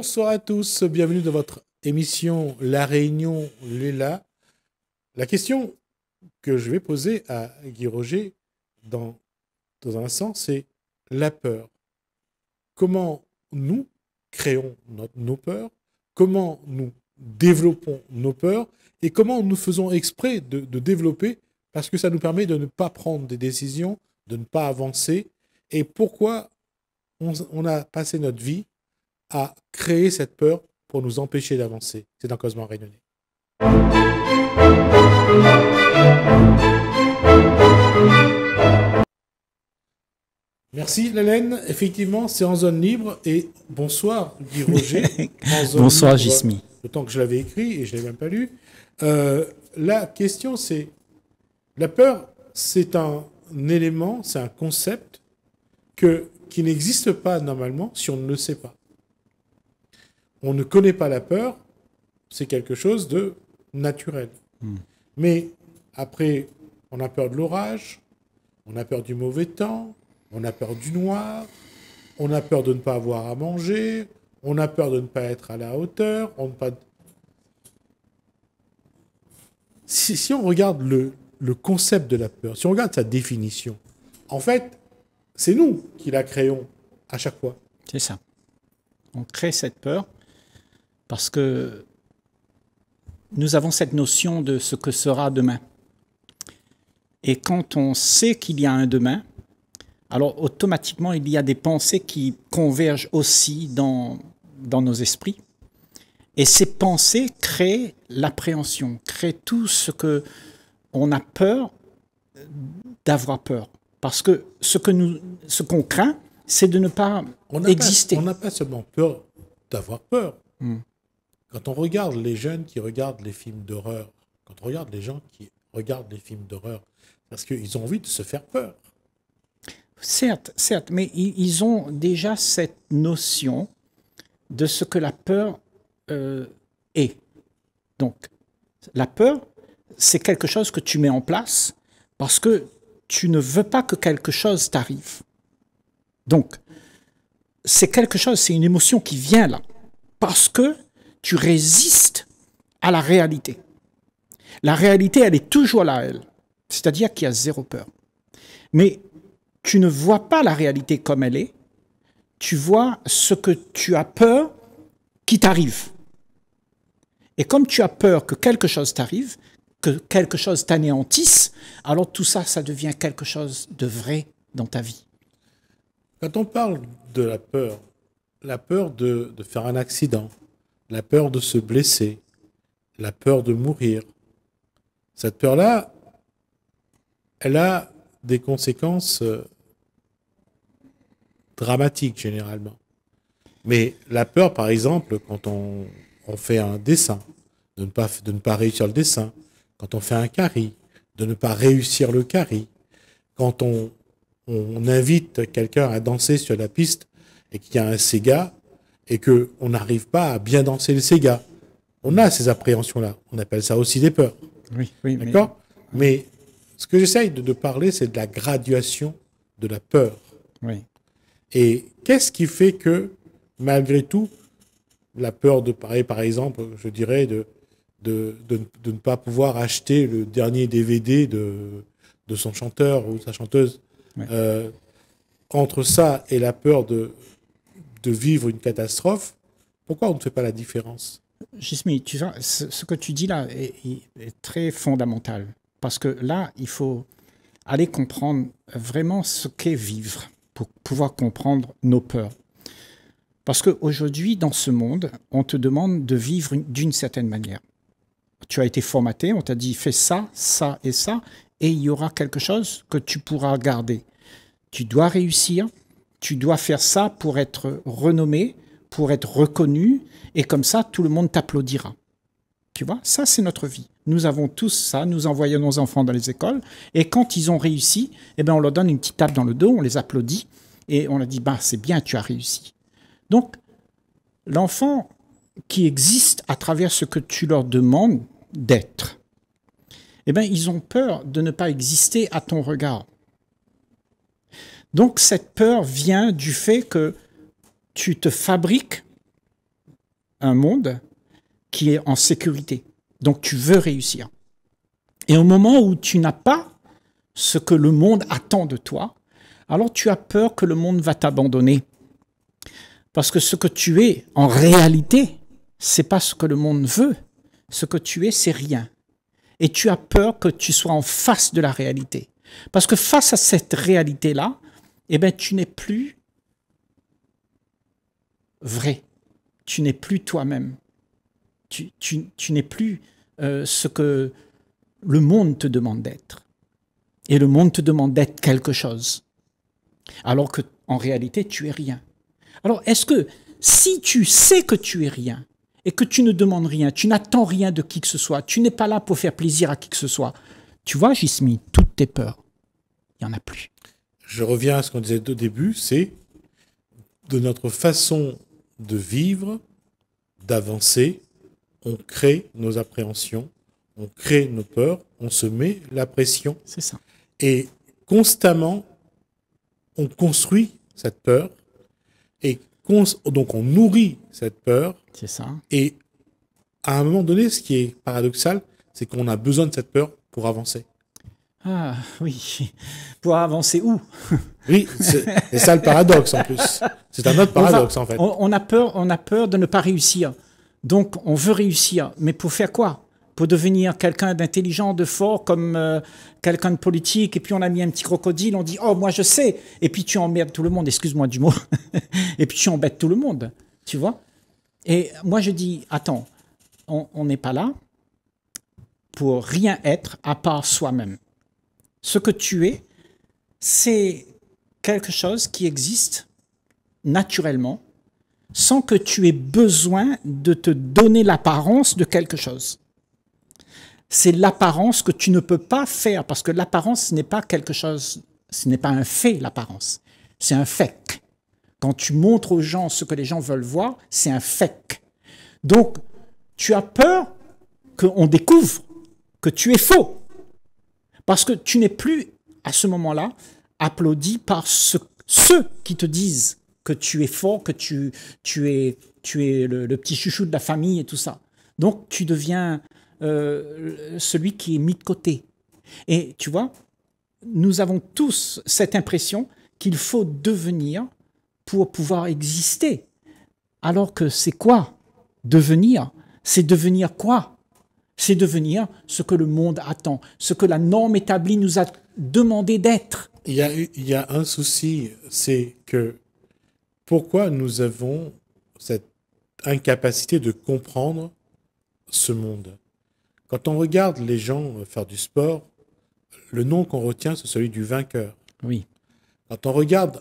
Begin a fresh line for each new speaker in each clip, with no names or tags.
Bonsoir à tous, bienvenue dans votre émission La Réunion Léla. La question que je vais poser à Guy Roger dans un instant, c'est la peur. Comment nous créons nos peurs, comment nous développons nos peurs et comment nous faisons exprès de développer parce que ça nous permet de ne pas prendre des décisions, de ne pas avancer et pourquoi on a passé notre vie à créer cette peur pour nous empêcher d'avancer. C'est dans Causement Réunionnais. Merci Lélène. Effectivement, c'est en zone libre. Et bonsoir Guy Roger.
Bonsoir Gismi.
Autant que je l'avais écrit et je ne l'ai même pas lu. La question c'est, la peur, c'est un élément, c'est un concept qui n'existe pas normalement si on ne le sait pas. On ne connaît pas la peur, c'est quelque chose de naturel. Mais après, on a peur de l'orage, on a peur du mauvais temps, on a peur du noir, on a peur de ne pas avoir à manger, on a peur de ne pas être à la hauteur. Si on regarde le concept de la peur, si on regarde sa définition, en fait, c'est nous qui la créons à chaque fois.
C'est ça. On crée cette peur parce que nous avons cette notion de ce que sera demain. Et quand on sait qu'il y a un demain, alors automatiquement, il y a des pensées qui convergent aussi dans nos esprits. Et ces pensées créent l'appréhension, créent tout ce qu'on a peur d'avoir peur. Parce que ce qu'on craint, c'est de ne pas exister.
On n'a pas seulement peur d'avoir peur. Quand on regarde les jeunes qui regardent les films d'horreur, quand on regarde les gens qui regardent les films d'horreur, parce qu'ils ont envie de se faire peur.
Certes, mais ils ont déjà cette notion de ce que la peur est. Donc, la peur, c'est quelque chose que tu mets en place parce que tu ne veux pas que quelque chose t'arrive. Donc, c'est quelque chose, c'est une émotion qui vient là parce que tu résistes à la réalité. La réalité, elle est toujours là, elle. C'est-à-dire qu'il y a zéro peur. Mais tu ne vois pas la réalité comme elle est. Tu vois ce que tu as peur qui t'arrive. Et comme tu as peur que quelque chose t'arrive, que quelque chose t'anéantisse, alors tout ça, ça devient quelque chose de vrai dans ta vie.
Quand on parle de la peur de faire un accident, la peur de se blesser, la peur de mourir, cette peur-là, elle a des conséquences dramatiques généralement. Mais la peur, par exemple, quand on fait un dessin, de ne pas réussir le dessin, quand on fait un carré, de ne pas réussir le carré, quand on invite quelqu'un à danser sur la piste et qu'il y a un Sega et qu'on n'arrive pas à bien danser le Sega. On a ces appréhensions-là. On appelle ça aussi des peurs.
Oui,
d'accord ? Mais ce que j'essaye de parler, c'est de la graduation de la peur.
Oui.
Et qu'est-ce qui fait que, malgré tout, la peur de parler, par exemple, je dirais, de ne pas pouvoir acheter le dernier DVD de son chanteur ou sa chanteuse, entre ça et la peur de vivre une catastrophe, pourquoi on ne fait pas la différence ?
Gismi, tu vois, ce que tu dis là est très fondamental. Parce que là, il faut aller comprendre vraiment ce qu'est vivre pour pouvoir comprendre nos peurs. Parce qu'aujourd'hui, dans ce monde, on te demande de vivre d'une certaine manière. Tu as été formaté, on t'a dit fais ça, ça et ça, et il y aura quelque chose que tu pourras garder. Tu dois réussir, tu dois faire ça pour être renommé, pour être reconnu, et comme ça, tout le monde t'applaudira. Tu vois, ça, c'est notre vie. Nous avons tous ça, nous envoyons nos enfants dans les écoles, et quand ils ont réussi, eh bien, on leur donne une petite tape dans le dos, on les applaudit, et on leur dit, bah, c'est bien, tu as réussi. Donc, l'enfant qui existe à travers ce que tu leur demandes d'être, eh bien, ils ont peur de ne pas exister à ton regard. Donc, cette peur vient du fait que tu te fabriques un monde qui est en sécurité. Donc tu veux réussir. Et au moment où tu n'as pas ce que le monde attend de toi, alors tu as peur que le monde va t'abandonner. Parce que ce que tu es, en réalité, c'est pas ce que le monde veut. Ce que tu es, c'est rien. Et tu as peur que tu sois en face de la réalité. Parce que face à cette réalité-là, eh ben, tu n'es plus vrai. Tu n'es plus toi-même. Tu n'es plus ce que le monde te demande d'être. Et le monde te demande d'être quelque chose. Alors qu'en réalité, tu es rien. Alors, est-ce que si tu sais que tu es rien et que tu ne demandes rien, tu n'attends rien de qui que ce soit, tu n'es pas là pour faire plaisir à qui que ce soit, tu vois, Jismi, toutes tes peurs, il n'y en a plus.
Je reviens à ce qu'on disait au début, c'est de notre façon de vivre, d'avancer, on crée nos appréhensions, on crée nos peurs, on se met la pression.
C'est ça.
Et constamment, on construit cette peur. Et donc, on nourrit cette peur.
C'est ça.
Et à un moment donné, ce qui est paradoxal, c'est qu'on a besoin de cette peur pour avancer.
Ah oui. Pour avancer où?
Oui, c'est ça le paradoxe en plus. C'est un autre paradoxe en fait.
On a peur de ne pas réussir. Donc, on veut réussir. Mais pour faire quoi? Pour devenir quelqu'un d'intelligent, de fort, comme quelqu'un de politique, et puis on a mis un petit crocodile, on dit « Oh, moi je sais !» Et puis tu emmerdes tout le monde, excuse-moi du mot, et puis tu embêtes tout le monde, tu vois? Et moi je dis « Attends, on n'est pas là pour rien être à part soi-même. Ce que tu es, c'est quelque chose qui existe naturellement, sans que tu aies besoin de te donner l'apparence de quelque chose. C'est l'apparence que tu ne peux pas faire, parce que l'apparence, ce n'est pas quelque chose, ce n'est pas un fait, l'apparence. C'est un fake. Quand tu montres aux gens ce que les gens veulent voir, c'est un fake. Donc, tu as peur qu'on découvre que tu es faux. Parce que tu n'es plus, à ce moment-là, applaudi par ceux qui te disent que tu es fort, que tu es le petit chouchou de la famille et tout ça. Donc, tu deviens celui qui est mis de côté. Et tu vois, nous avons tous cette impression qu'il faut devenir pour pouvoir exister. Alors que c'est quoi devenir? C'est devenir quoi? C'est devenir ce que le monde attend, ce que la norme établie nous a demandé d'être.
Il y a un souci, c'est que pourquoi nous avons cette incapacité de comprendre ce monde? Quand on regarde les gens faire du sport, le nom qu'on retient, c'est celui du vainqueur.
Oui.
Quand on regarde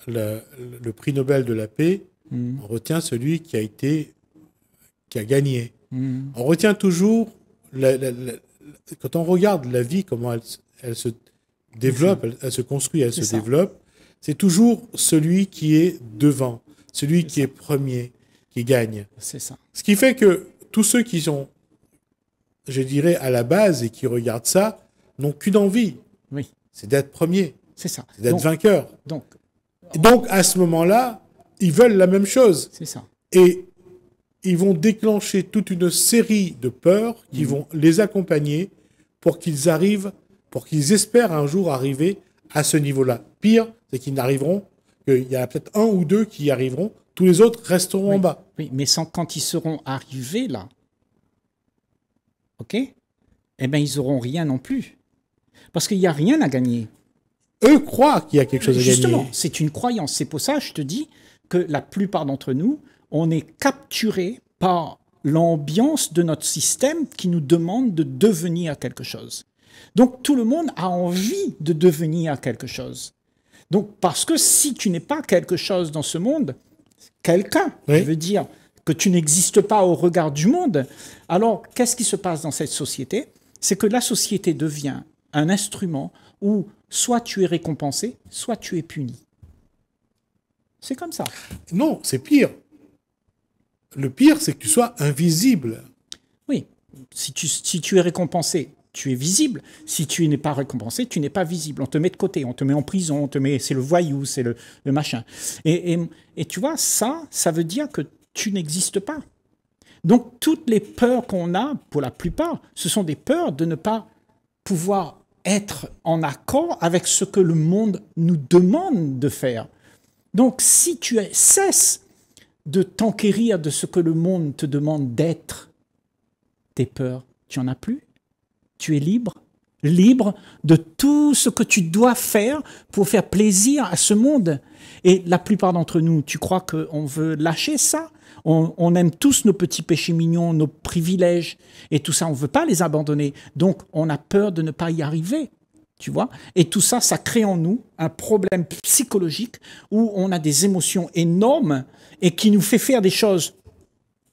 le prix Nobel de la paix, on retient celui qui a gagné. On retient toujours, quand on regarde la vie, comment elle se développe, elle se construit, elle se développe, c'est toujours celui qui est devant, celui qui est premier, qui gagne.
C'est ça.
Ce qui fait que tous ceux qui sont, je dirais, à la base et qui regardent ça, n'ont qu'une envie.
Oui.
C'est d'être premier.
C'est ça.
C'est d'être vainqueur.
Donc,
à ce moment-là, ils veulent la même chose.
C'est ça.
Et ils vont déclencher toute une série de peurs qui vont les accompagner pour qu'ils espèrent un jour arriver à ce niveau-là. Pire, c'est qu'ils n'arriveront, qu'il y a peut-être un ou deux qui y arriveront, tous les autres resteront en bas.
Oui, mais quand ils seront arrivés là, ok, eh bien, ils n'auront rien non plus. Parce qu'il n'y a rien à gagner.
Eux croient qu'il y a quelque chose à gagner.
Justement, c'est une croyance. C'est pour ça que je te dis que la plupart d'entre nous, on est capturés par l'ambiance de notre système qui nous demande de devenir quelque chose. Donc, tout le monde a envie de devenir quelque chose. Donc, parce que si tu n'es pas quelque chose dans ce monde, quelqu'un, je veux dire que tu n'existes pas au regard du monde, alors qu'est-ce qui se passe dans cette société? C'est que la société devient un instrument où soit tu es récompensé, soit tu es puni. C'est comme ça.
Non, c'est pire. Le pire, c'est que tu sois invisible.
Oui, si tu es récompensé, tu es visible. Si tu n'es pas récompensé, tu n'es pas visible. On te met de côté, on te met en prison, c'est le voyou, c'est le machin. Et tu vois, ça veut dire que tu n'existes pas. Donc, toutes les peurs qu'on a, pour la plupart, ce sont des peurs de ne pas pouvoir être en accord avec ce que le monde nous demande de faire. Donc, si tu cesses de t'enquérir de ce que le monde te demande d'être, tes peurs, tu n'en as plus. Tu es libre. Libre de tout ce que tu dois faire pour faire plaisir à ce monde. Et la plupart d'entre nous, tu crois qu'on veut lâcher ça? On aime tous nos petits péchés mignons, nos privilèges, et tout ça, on ne veut pas les abandonner. Donc, on a peur de ne pas y arriver, tu vois. Et tout ça, ça crée en nous un problème psychologique où on a des émotions énormes et qui nous fait faire des choses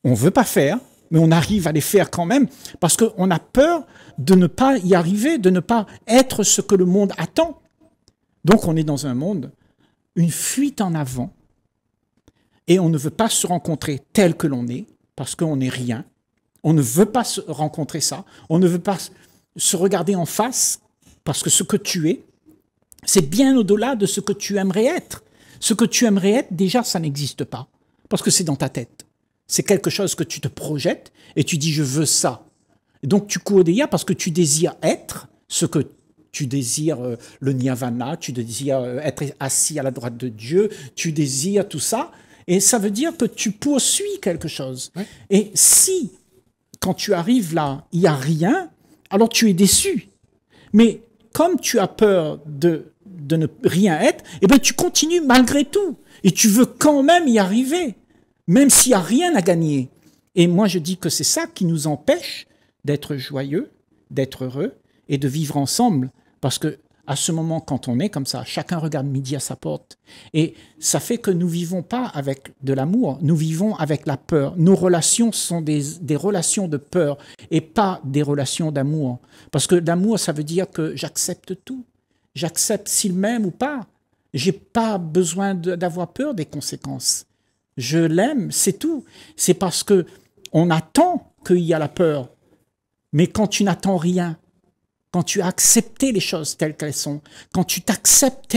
qu'on ne veut pas faire, mais on arrive à les faire quand même parce qu'on a peur de ne pas y arriver, de ne pas être ce que le monde attend. Donc, on est dans un monde, une fuite en avant, et on ne veut pas se rencontrer tel que l'on est, parce qu'on n'est rien. On ne veut pas se rencontrer ça. On ne veut pas se regarder en face, parce que ce que tu es, c'est bien au-delà de ce que tu aimerais être. Ce que tu aimerais être, déjà, ça n'existe pas, parce que c'est dans ta tête. C'est quelque chose que tu te projettes, et tu dis « je veux ça ». Et donc tu cours derrière parce que tu désires être ce que tu désires, le nirvana, tu désires être assis à la droite de Dieu, tu désires tout ça. Et ça veut dire que tu poursuis quelque chose. Ouais. Et si, quand tu arrives là, il n'y a rien, alors tu es déçu. Mais comme tu as peur de ne rien être, eh bien tu continues malgré tout. Et tu veux quand même y arriver, même s'il n'y a rien à gagner. Et moi, je dis que c'est ça qui nous empêche d'être joyeux, d'être heureux et de vivre ensemble. Parce que à ce moment, quand on est comme ça, chacun regarde midi à sa porte. Et ça fait que nous ne vivons pas avec de l'amour, nous vivons avec la peur. Nos relations sont des relations de peur et pas des relations d'amour. Parce que l'amour, ça veut dire que j'accepte tout. J'accepte s'il m'aime ou pas. Je n'ai pas besoin d'avoir peur des conséquences. Je l'aime, c'est tout. C'est parce qu'on attend qu'il y a la peur. Mais quand tu n'attends rien, quand tu as accepté les choses telles qu'elles sont, quand tu t'acceptes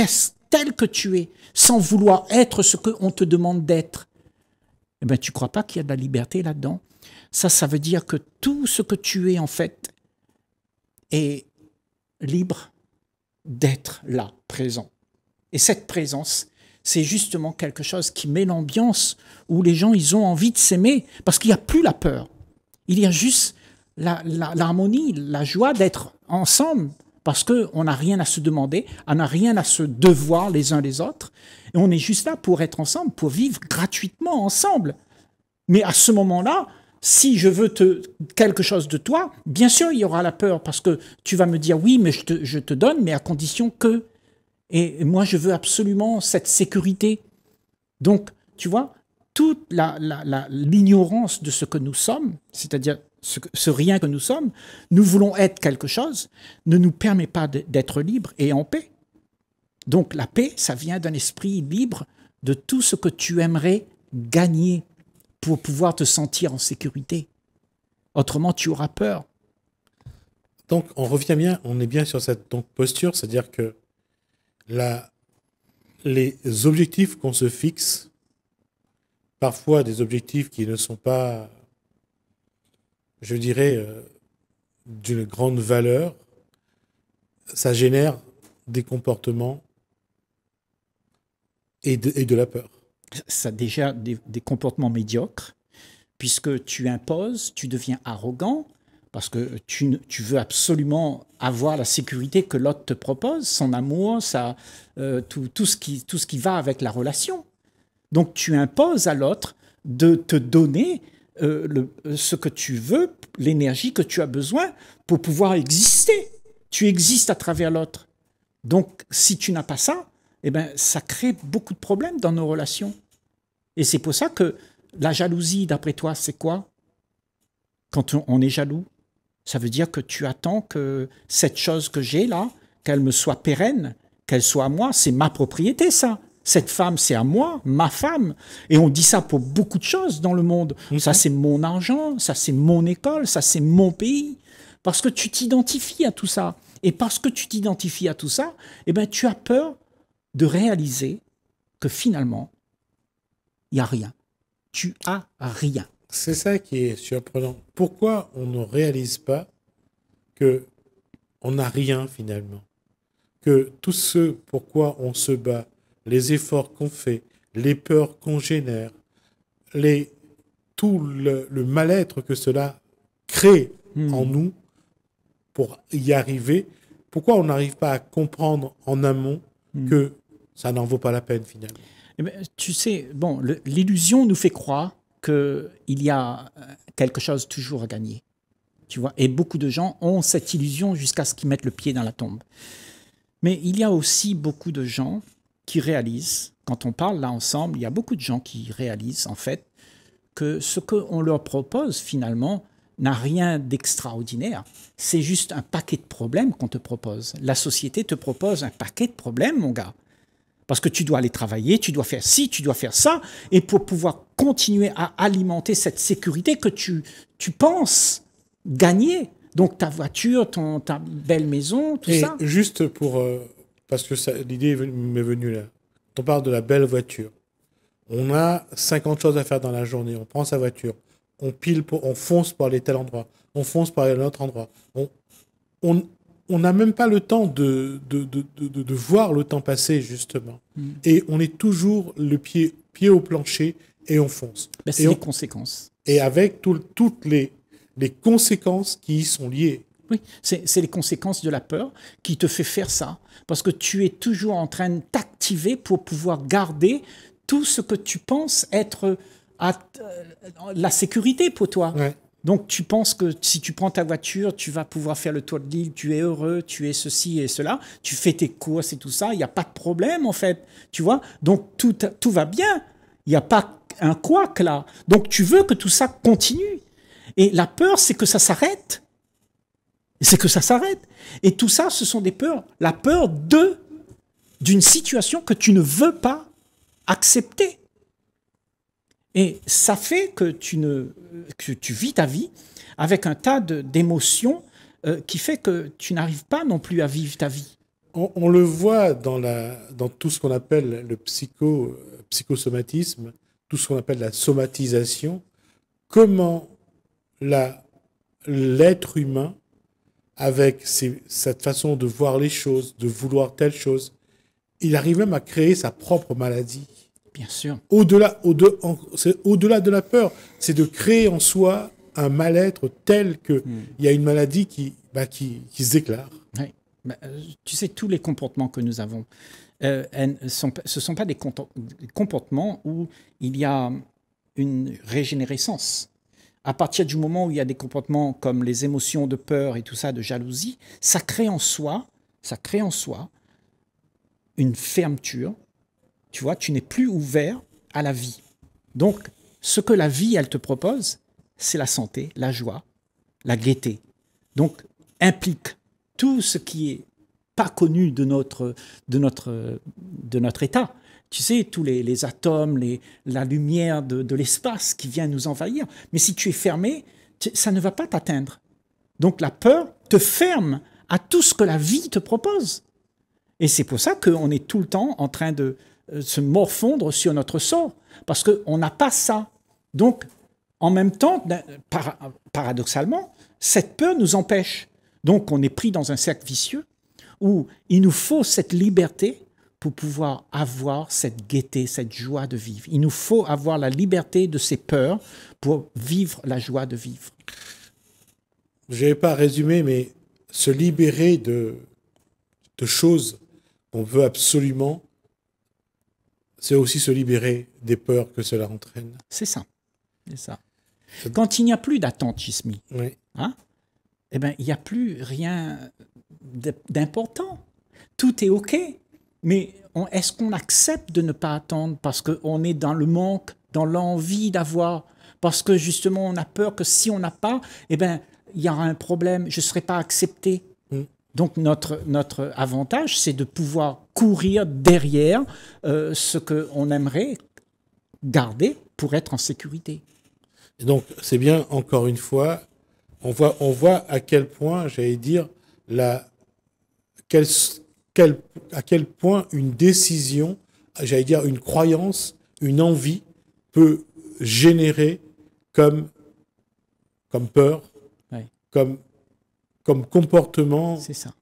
tel que tu es, sans vouloir être ce qu'on te demande d'être, eh bien, tu ne crois pas qu'il y a de la liberté là-dedans? Ça veut dire que tout ce que tu es, en fait, est libre d'être là, présent. Et cette présence, c'est justement quelque chose qui met l'ambiance où les gens, ils ont envie de s'aimer, parce qu'il n'y a plus la peur. Il y a juste l'harmonie, la joie d'être ensemble, parce qu'on n'a rien à se demander, on n'a rien à se devoir les uns les autres, et on est juste là pour être ensemble, pour vivre gratuitement ensemble. Mais à ce moment-là, si je veux quelque chose de toi, bien sûr, il y aura la peur, parce que tu vas me dire, oui, mais je te donne, mais à condition que... Et moi, je veux absolument cette sécurité. Donc, tu vois, toute l'ignorance de ce que nous sommes, c'est-à-dire ce rien que nous sommes, nous voulons être quelque chose, ne nous permet pas d'être libres et en paix. Donc la paix, ça vient d'un esprit libre de tout ce que tu aimerais gagner pour pouvoir te sentir en sécurité. Autrement, tu auras peur.
Donc on revient bien, on est bien sur cette posture, c'est-à-dire que les objectifs qu'on se fixe, parfois des objectifs qui ne sont pas, je dirais, d'une grande valeur, ça génère des comportements et de la peur.
Ça a déjà des comportements médiocres, puisque tu imposes, tu deviens arrogant, parce que tu veux absolument avoir la sécurité que l'autre te propose, son amour, tout ce qui va avec la relation. Donc tu imposes à l'autre de te donner ce que tu veux, l'énergie que tu as besoin pour pouvoir exister. Tu existes à travers l'autre. Donc, si tu n'as pas ça, eh ben, ça crée beaucoup de problèmes dans nos relations. Et c'est pour ça que la jalousie, d'après toi, c'est quoi? Quand on est jaloux, ça veut dire que tu attends que cette chose que j'ai là, qu'elle me soit pérenne, qu'elle soit à moi. C'est ma propriété, ça. Cette femme, c'est à moi, ma femme. Et on dit ça pour beaucoup de choses dans le monde. Ça, c'est mon argent, ça, c'est mon école, ça, c'est mon pays. Parce que tu t'identifies à tout ça. Et parce que tu t'identifies à tout ça, eh ben, tu as peur de réaliser que finalement, il n'y a rien. tu as rien.
C'est ça qui est surprenant. Pourquoi on ne réalise pas que on n'a rien finalement? Que tout ce pourquoi on se bat, les efforts qu'on fait, les peurs qu'on génère, tout le mal-être que cela crée en nous pour y arriver, pourquoi on n'arrive pas à comprendre en amont que ça n'en vaut pas la peine finalement?
Eh ben, tu sais, bon, l'illusion nous fait croire qu'il y a quelque chose toujours à gagner. Tu vois, et beaucoup de gens ont cette illusion jusqu'à ce qu'ils mettent le pied dans la tombe. Mais il y a aussi beaucoup de gens qui réalisent, quand on parle là ensemble, il y a beaucoup de gens qui réalisent en fait que ce qu'on leur propose finalement n'a rien d'extraordinaire. C'est juste un paquet de problèmes qu'on te propose. La société te propose un paquet de problèmes, mon gars. Parce que tu dois aller travailler, tu dois faire ci, tu dois faire ça, et pour pouvoir continuer à alimenter cette sécurité que tu penses gagner. Donc ta voiture, ta belle maison, tout ça.
Et juste pour... parce que l'idée m'est venue là. On parle de la belle voiture. On a 50 choses à faire dans la journée. On prend sa voiture. On fonce pour aller tel endroit. On fonce pour aller à l'autre endroit. On n'a même pas le temps de voir le temps passer, justement. Et on est toujours le pied au plancher et on fonce.
Ben, c'est les conséquences.
Et avec toutes les conséquences qui y sont liées.
Oui, c'est les conséquences de la peur qui te fait faire ça. Parce que tu es toujours en train de t'activer pour pouvoir garder tout ce que tu penses être la sécurité pour toi.
Ouais.
Donc tu penses que si tu prends ta voiture, tu vas pouvoir faire le tour de l'île, tu es heureux, tu es ceci et cela, tu fais tes courses et tout ça, il n'y a pas de problème en fait, tu vois. Donc tout va bien, il n'y a pas un couac là. Donc tu veux que tout ça continue. Et la peur, c'est que ça s'arrête. C'est que ça s'arrête. Et tout ça, ce sont des peurs. La peur d'une situation que tu ne veux pas accepter. Et ça fait que tu vis ta vie avec un tas d'émotions qui fait que tu n'arrives pas non plus à vivre ta vie.
On le voit dans tout ce qu'on appelle le psychosomatisme, tout ce qu'on appelle la somatisation, comment l'être humain, avec cette façon de voir les choses, de vouloir telle chose, il arrive même à créer sa propre maladie.
Bien sûr.
C'est au-delà de la peur, c'est de créer en soi un mal-être tel qu'il y a une maladie qui se déclare.
Oui. Tu sais, tous les comportements que nous avons, ce ne sont pas des comportements où il y a une régénérescence. À partir du moment où il y a des comportements comme les émotions de peur et tout ça, de jalousie, ça crée en soi une fermeture. Tu vois, tu n'es plus ouvert à la vie. Donc, ce que la vie, elle te propose, c'est la santé, la joie, la gaieté. Donc, implique tout ce qui est pas connu de notre état. Tu sais, tous les atomes, la lumière de l'espace qui vient nous envahir. Mais si tu es fermé, ça ne va pas t'atteindre. Donc, la peur te ferme à tout ce que la vie te propose. Et c'est pour ça qu'on est tout le temps en train de se morfondre sur notre sort, parce qu'on n'a pas ça. Donc, en même temps, paradoxalement, cette peur nous empêche. Donc, on est pris dans un cercle vicieux où il nous faut cette liberté pour pouvoir avoir cette gaieté, cette joie de vivre. Il nous faut avoir la liberté de ces peurs pour vivre la joie de vivre.
Je n'ai pas résumé, mais se libérer de choses qu'on veut absolument, c'est aussi se libérer des peurs que cela entraîne.
C'est ça. C'est ça. Quand il n'y a plus d'attente, Chismi,
oui.
Hein, eh ben, il n'y a plus rien d'important. Tout est OK. Mais est-ce qu'on accepte de ne pas attendre parce qu'on est dans le manque, dans l'envie d'avoir, parce que justement on a peur que si on n'a pas, eh ben, il y aura un problème, je ne serai pas accepté. Donc notre avantage, c'est de pouvoir courir derrière ce qu'on aimerait garder pour être en sécurité.
Et donc c'est bien, encore une fois, on voit à quel point, j'allais dire, à quel point une décision, j'allais dire une croyance, une envie peut générer comme peur,
Ouais.
comme comportement
C'est ça.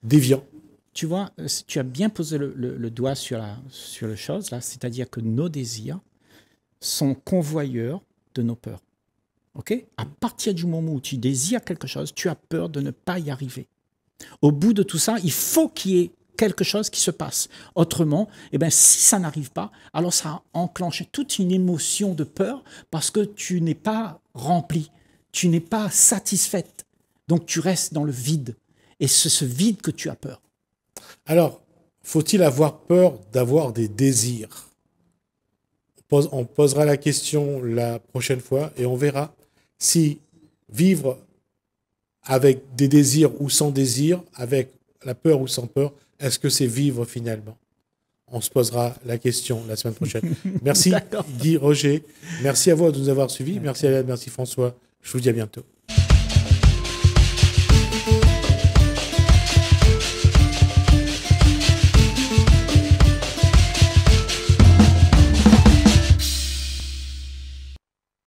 déviant.
Tu vois, tu as bien posé le doigt sur le chose, là, c'est-à-dire que nos désirs sont convoyeurs de nos peurs. Ok? À partir du moment où tu désires quelque chose, tu as peur de ne pas y arriver. Au bout de tout ça, il faut qu'il y ait quelque chose qui se passe. Autrement, eh ben, si ça n'arrive pas, alors ça enclenche toute une émotion de peur parce que tu n'es pas rempli, tu n'es pas satisfaite. Donc tu restes dans le vide. Et c'est ce vide que tu as peur.
Alors, faut-il avoir peur d'avoir des désirs? On posera la question la prochaine fois et on verra si vivre avec des désirs ou sans désir, avec la peur ou sans peur, est-ce que c'est vivre finalement? On se posera la question la semaine prochaine. Merci Guy Roger. Merci à vous de nous avoir suivis. Merci Alain, merci François. Je vous dis à bientôt.